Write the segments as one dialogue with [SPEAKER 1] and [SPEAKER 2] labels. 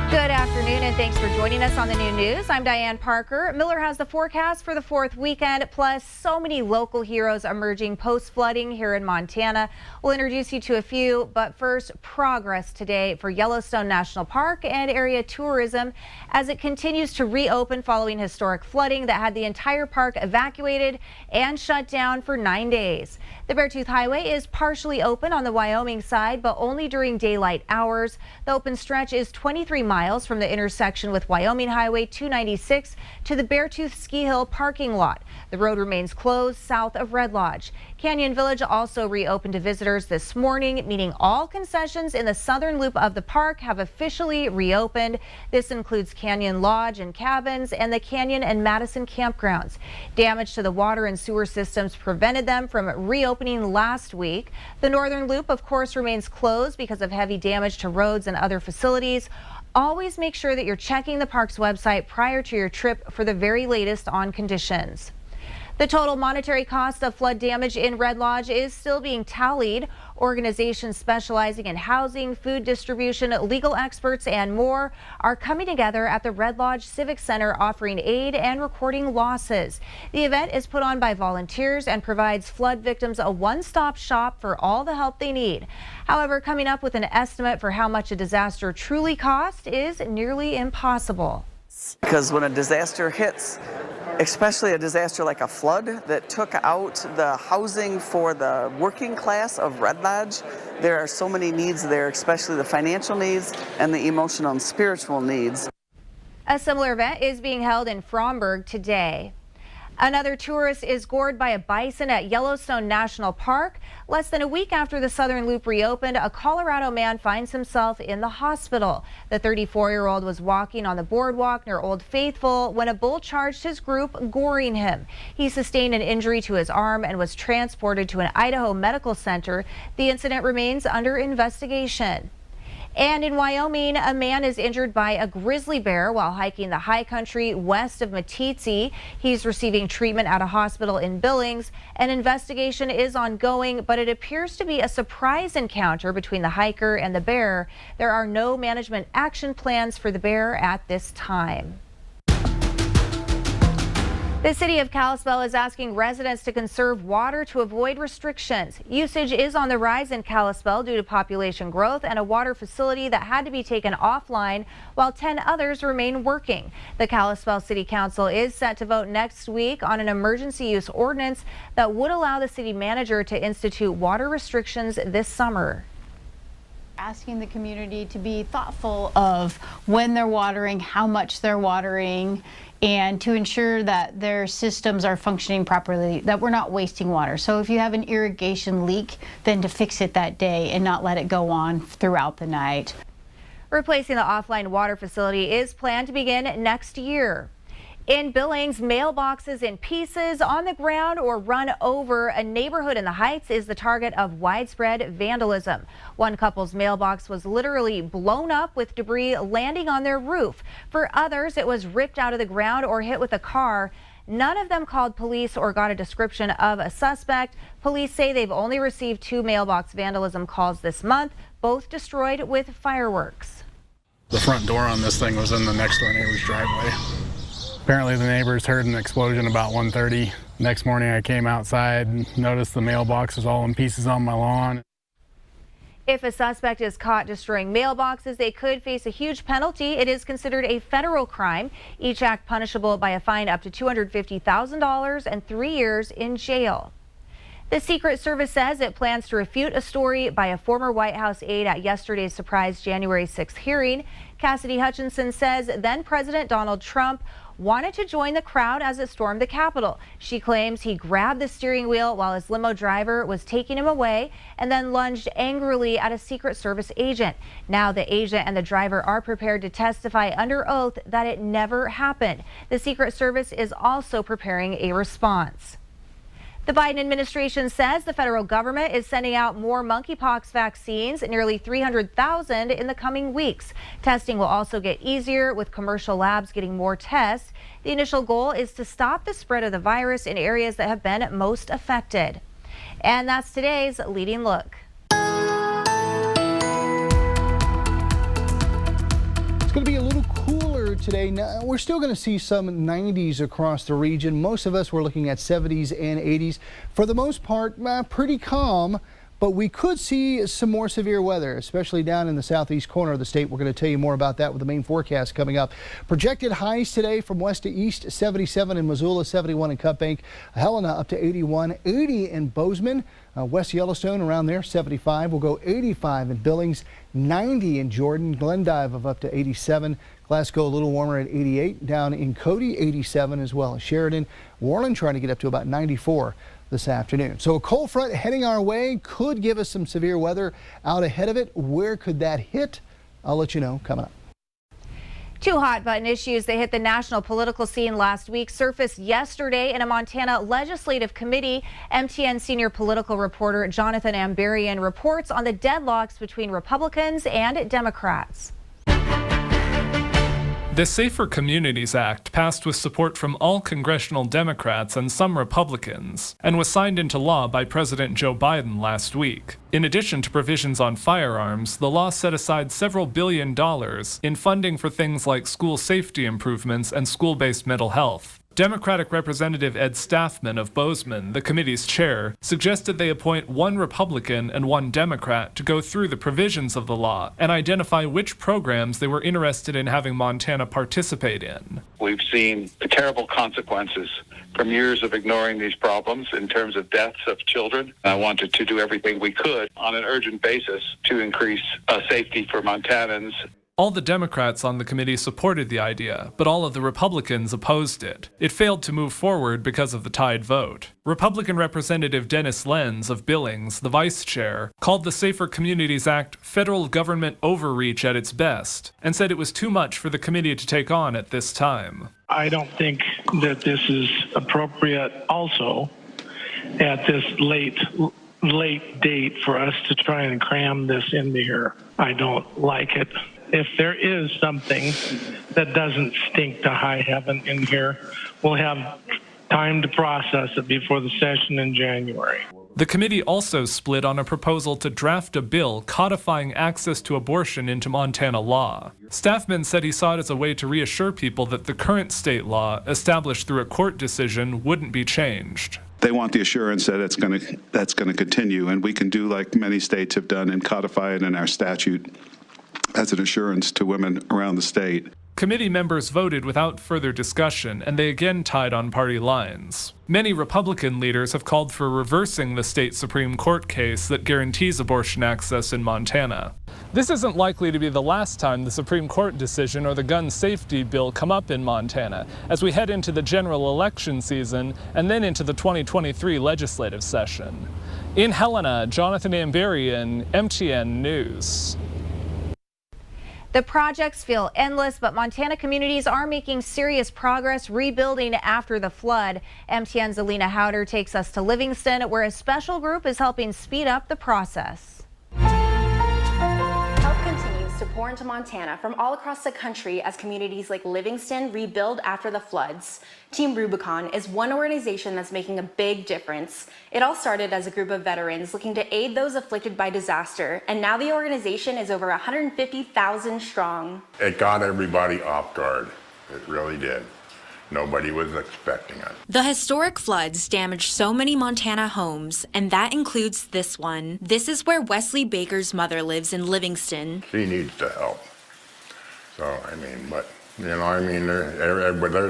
[SPEAKER 1] Good afternoon and thanks for joining us on the new news. I'm Diane Parker. Miller has the forecast for the fourth weekend, plus so many local heroes emerging post-flooding here in Montana. We'll introduce you to a few, but first, progress today for Yellowstone National Park and area tourism as it continues to reopen following historic flooding that had the entire park evacuated and shut down for 9 days. The Beartooth Highway is partially open on the Wyoming side, but only during daylight hours. The open stretch is 23 miles from the intersection with Wyoming Highway 296 to the Beartooth Ski Hill parking lot. The road remains closed south of Red Lodge. Canyon Village also reopened to visitors this morning, meaning all concessions in the southern loop of the park have officially reopened. This includes Canyon Lodge and cabins and the Canyon and Madison campgrounds. Damage to the water and sewer systems prevented them from reopening last week. The northern loop, of course, remains closed because of heavy damage to roads and other facilities. Always make sure that you're checking the park's website prior to your trip for the very latest on conditions. The total monetary cost of flood damage in Red Lodge is still being tallied. Organizations specializing in housing, food distribution, legal experts, and more are coming together at the Red Lodge Civic Center offering aid and recording losses. The event is put on by volunteers and provides flood victims a one-stop shop for all the help they need. However, coming up with an estimate for how much a disaster truly costs is nearly impossible.
[SPEAKER 2] Because when a disaster hits, especially a disaster like a flood that took out the housing for the working class of Red Lodge, there are so many needs there, especially the financial needs and the emotional and spiritual needs.
[SPEAKER 1] A similar event is being held in Fromberg today. Another tourist is gored by a bison at Yellowstone National Park. Less than a week after the southern loop reopened, a Colorado man finds himself in the hospital. The 34-year-old was walking on the boardwalk near Old Faithful when a bull charged his group, goring him. He sustained an injury to his arm and was transported to an Idaho medical center. The incident remains under investigation. And in Wyoming, a man is injured by a grizzly bear while hiking the high country west of Meeteetse. He's receiving treatment at a hospital in Billings. An investigation is ongoing, but it appears to be a surprise encounter between the hiker and the bear. There are no management action plans for the bear at this time. The city of Kalispell is asking residents to conserve water to avoid restrictions. Usage is on the rise in Kalispell due to population growth and a water facility that had to be taken offline while 10 others remain working. The Kalispell City Council is set to vote next week on an emergency use ordinance that would allow the city manager to institute water restrictions this summer.
[SPEAKER 3] Asking the community to be thoughtful of when they're watering, how much they're watering, and to ensure that their systems are functioning properly, that we're not wasting water. So if you have an irrigation leak, then to fix it that day and not let it go on throughout the night.
[SPEAKER 1] Replacing the offline water facility is planned to begin next year. In Billings, mailboxes in pieces, on the ground, or run over. A neighborhood in the Heights is the target of widespread vandalism. One couple's mailbox was literally blown up with debris landing on their roof. For others, it was ripped out of the ground or hit with a car. None of them called police or got a description of a suspect. Police say they've only received 2 mailbox vandalism calls this month, both destroyed with fireworks.
[SPEAKER 4] The front door on this thing was in the next door neighbor's driveway. Apparently the neighbors heard an explosion about 1:30. Next morning I came outside and noticed the mailbox was all in pieces on my lawn.
[SPEAKER 1] If a suspect is caught destroying mailboxes, they could face a huge penalty. It is considered a federal crime, each act punishable by a fine up to $250,000 and 3 years in jail. The Secret Service says it plans to refute a story by a former White House aide at yesterday's surprise January 6th hearing. Cassidy Hutchinson says then President Donald Trump wanted to join the crowd as it stormed the Capitol. She claims he grabbed the steering wheel while his limo driver was taking him away and then lunged angrily at a Secret Service agent. Now the agent and the driver are prepared to testify under oath that it never happened. The Secret Service is also preparing a response. The Biden administration says the federal government is sending out more monkeypox vaccines, nearly 300,000 in the coming weeks. Testing will also get easier with commercial labs getting more tests. The initial goal is to stop the spread of the virus in areas that have been most affected. And that's today's Leading Look.
[SPEAKER 5] going to be a little cooler today. Now, we're still going to see some 90s across the region. Most of us were looking at 70s and 80s. For the most part, pretty calm. But we could see some more severe weather, especially down in the southeast corner of the state. We're going to tell you more about that with the main forecast coming up. Projected highs today from west to east, 77 in Missoula, 71 in Cut Bank, Helena up to 81, 80 in Bozeman, West Yellowstone around there, 75. We'll go 85 in Billings, 90 in Jordan, Glendive of up to 87. Glasgow a little warmer at 88. Down in Cody, 87 as well as Sheridan. Warren trying to get up to about 94 this afternoon. So a cold front heading our way could give us some severe weather out ahead of it. Where could that hit? I'll let you know coming up.
[SPEAKER 1] Two hot button issues that hit the national political scene last week surfaced yesterday in a Montana legislative committee. MTN senior political reporter Jonathan Ambarian reports on the deadlocks between Republicans and Democrats.
[SPEAKER 6] The Safer Communities Act passed with support from all congressional Democrats and some Republicans, and was signed into law by President Joe Biden last week. In addition to provisions on firearms, the law set aside several $billion in funding for things like school safety improvements and school-based mental health. Democratic Representative Ed Staffman of Bozeman, the committee's chair, suggested they appoint one Republican and one Democrat to go through the provisions of the law and identify which programs they were interested in having Montana participate in.
[SPEAKER 7] We've seen the terrible consequences from years of ignoring these problems in terms of deaths of children. I wanted to do everything we could on an urgent basis to increase safety for Montanans.
[SPEAKER 6] All the Democrats on the committee supported the idea, but all of the Republicans opposed it. It failed to move forward because of the tied vote. Republican Representative Dennis Lenz of Billings, the vice chair, called the Safer Communities Act federal government overreach at its best, and said it was too much for the committee to take on at this time.
[SPEAKER 8] I don't think that this is appropriate also at this late date for us to try and cram this into here. I don't like it. If there is something that doesn't stink to high heaven in here, we'll have time to process it before the session in January.
[SPEAKER 6] The committee also split on a proposal to draft a bill codifying access to abortion into Montana law. Staffman said he saw it as a way to reassure people that the current state law, established through a court decision, wouldn't be changed.
[SPEAKER 9] They want the assurance that that's going to continue, and we can do like many states have done and codify it in our statute as an assurance to women around the state.
[SPEAKER 6] Committee members voted without further discussion, and they again tied on party lines. Many Republican leaders have called for reversing the state Supreme Court case that guarantees abortion access in Montana. This isn't likely to be the last time the Supreme Court decision or the gun safety bill come up in Montana, as we head into the general election season and then into the 2023 legislative session. In Helena, Jonathan Ambarian, MTN News.
[SPEAKER 1] The projects feel endless, but Montana communities are making serious progress rebuilding after the flood. MTN's Alina Howder takes us to Livingston, where a special group is helping speed up the process.
[SPEAKER 10] Help continues to pour into Montana from all across the country as communities like Livingston rebuild after the floods. Team Rubicon is one organization that's making a big difference. It all started as a group of veterans looking to aid those afflicted by disaster, and now the organization is over 150,000 strong.
[SPEAKER 11] It got everybody off guard. It really did. Nobody was expecting it.
[SPEAKER 12] The historic floods damaged so many Montana homes, and that includes this one. This is where Wesley Baker's mother lives in Livingston.
[SPEAKER 11] She needs the help. So, there's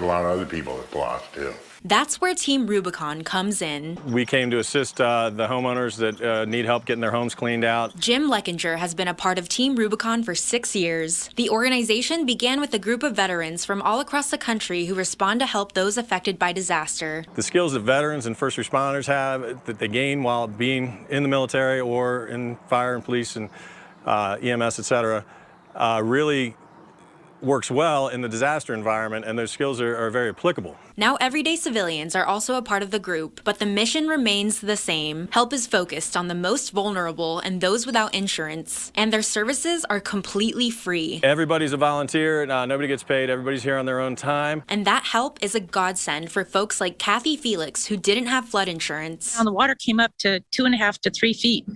[SPEAKER 11] a lot of other people that's lost too.
[SPEAKER 12] That's where Team Rubicon comes in.
[SPEAKER 13] We came to assist the homeowners that need help getting their homes cleaned out.
[SPEAKER 12] Jim Leckinger has been a part of Team Rubicon for 6 years. The organization began with a group of veterans from all across the country who respond to help those affected by disaster.
[SPEAKER 13] The skills that veterans and first responders have that they gain while being in the military or in fire and police and EMS, etc., really works well in the disaster environment, and those skills are very applicable.
[SPEAKER 12] Now everyday civilians are also a part of the group, but the mission remains the same. Help is focused on the most vulnerable and those without insurance, and their services are completely free.
[SPEAKER 13] Everybody's a volunteer, nobody gets paid, everybody's here on their own time.
[SPEAKER 12] And that help is a godsend for folks like Kathy Felix, who didn't have flood insurance.
[SPEAKER 14] The water came up to 2.5 to 3 feet.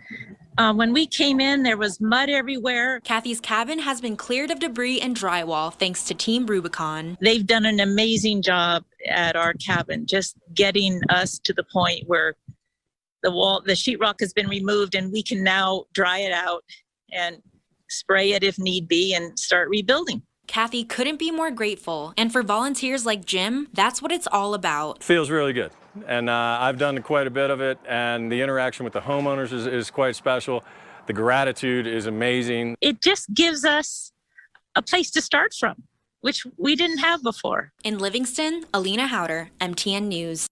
[SPEAKER 14] When we came in, there was mud everywhere.
[SPEAKER 12] Kathy's cabin has been cleared of debris and drywall thanks to Team Rubicon.
[SPEAKER 14] They've done an amazing job at our cabin, just getting us to the point where the sheetrock has been removed and we can now dry it out and spray it if need be and start rebuilding.
[SPEAKER 12] Kathy couldn't be more grateful. And for volunteers like Jim, that's what it's all about.
[SPEAKER 13] Feels really good. And I've done quite a bit of it, and the interaction with the homeowners is quite special. The gratitude is amazing.
[SPEAKER 14] It just gives us a place to start from, which we didn't have before.
[SPEAKER 12] In Livingston, Alina Howder, MTN News.